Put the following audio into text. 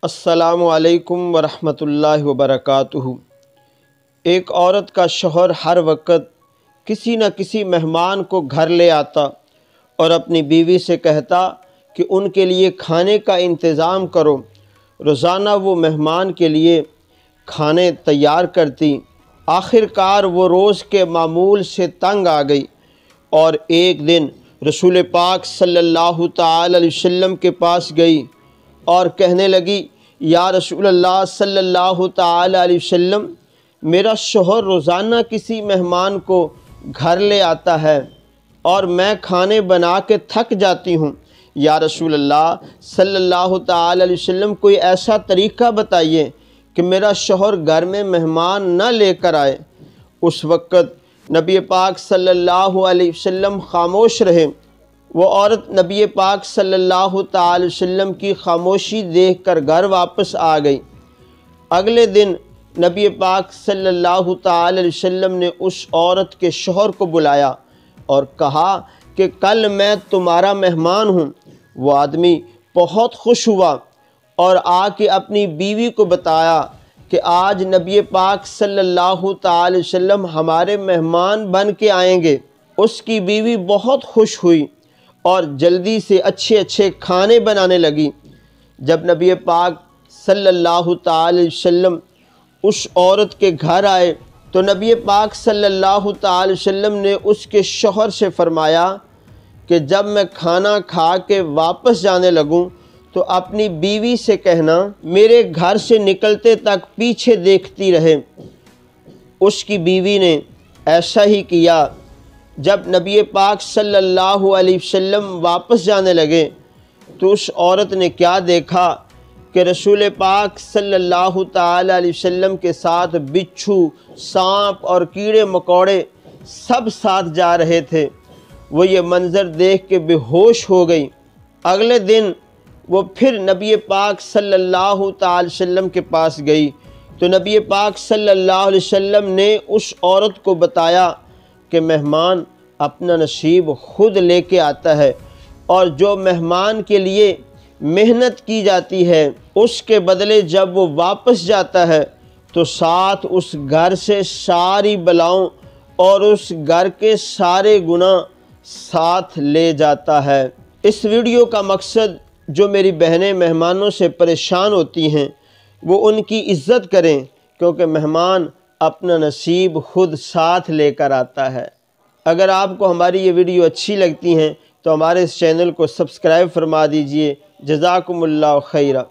السلام علیکم ورحمۃ اللہ وبرکاتہ۔ ایک عورت کا شوہر ہر وقت کسی نہ کسی مہمان کو گھر لے آتا اور اپنی بیوی سے کہتا کہ ان کے لیے کھانے کا انتظام کرو۔ روزانہ وہ مہمان کے لیے کھانے تیار کرتی۔ آخر کار وہ روز کے معمول سے تنگ آ گئی اور ایک دن رسول پاک صلی اللہ تعالی علیہ وسلم کے پاس گئی اور کہنے لگی، یا رسول اللہ صلی اللہ تعالی علیہ وسلم، میرا شوہر روزانہ کسی مہمان کو گھر لے آتا ہے اور میں کھانے بنا کے تھک جاتی ہوں۔ یا رسول اللہ صلی اللہ تعالی علیہ وسلم، کوئی ایسا طریقہ بتائیے کہ میرا شوہر گھر میں مہمان نہ لے کر آئے۔ اس وقت نبی پاک صلی اللہ علیہ وسلم خاموش رہے۔ وہ عورت نبی پاک صلی اللہ تعالی وسلم کی خاموشی دیکھ کر گھر واپس آ گئی۔ اگلے دن نبی پاک صلی اللہ تعالی وسلم نے اس عورت کے شوہر کو بلایا اور کہا کہ کل میں تمہارا مہمان ہوں۔ وہ آدمی بہت خوش ہوا اور آ کے اپنی بیوی کو بتایا کہ آج نبی پاک صلی اللہ تعالی وسلم ہمارے مہمان بن کے آئیں گے۔ اس کی بیوی بہت خوش ہوئی اور جلدی سے اچھے کھانے بنانے لگی۔ جب نبی پاک صلی اللہ تعالی وسلم اس عورت کے گھر آئے تو نبی پاک صلی اللہ تعالی وسلم نے اس کے شوہر سے فرمایا کہ جب میں کھانا کھا کے واپس جانے لگوں تو اپنی بیوی سے کہنا میرے گھر سے نکلتے تک پیچھے دیکھتی رہے۔ اس کی بیوی نے ایسا ہی کیا۔ جب نبی پاک صلی اللہ علیہ وسلم واپس جانے لگے تو اس عورت نے کیا دیکھا کہ رسول پاک صلی اللہ تعالی علیہ وسلم کے ساتھ بچھو، سانپ اور کیڑے مکوڑے سب ساتھ جا رہے تھے۔ وہ یہ منظر دیکھ کے بے ہوش ہو گئی۔ اگلے دن وہ پھر نبی پاک صلی اللہ تعالی وسلم کے پاس گئی تو نبی پاک صلی اللہ علیہ وسلم نے اس عورت کو بتایا کہ مہمان اپنا نصیب خود لے کے آتا ہے اور جو مہمان کے لیے محنت کی جاتی ہے اس کے بدلے جب وہ واپس جاتا ہے تو ساتھ اس گھر سے ساری بلاؤں اور اس گھر کے سارے گناہ ساتھ لے جاتا ہے۔ اس ویڈیو کا مقصد جو میری بہنیں مہمانوں سے پریشان ہوتی ہیں وہ ان کی عزت کریں، کیونکہ مہمان اپنا نصیب خود ساتھ لے کر آتا ہے۔ اگر آپ کو ہماری یہ ویڈیو اچھی لگتی ہیں تو ہمارے اس چینل کو سبسکرائب فرما دیجئے۔ جزاکم اللہ خیرہ۔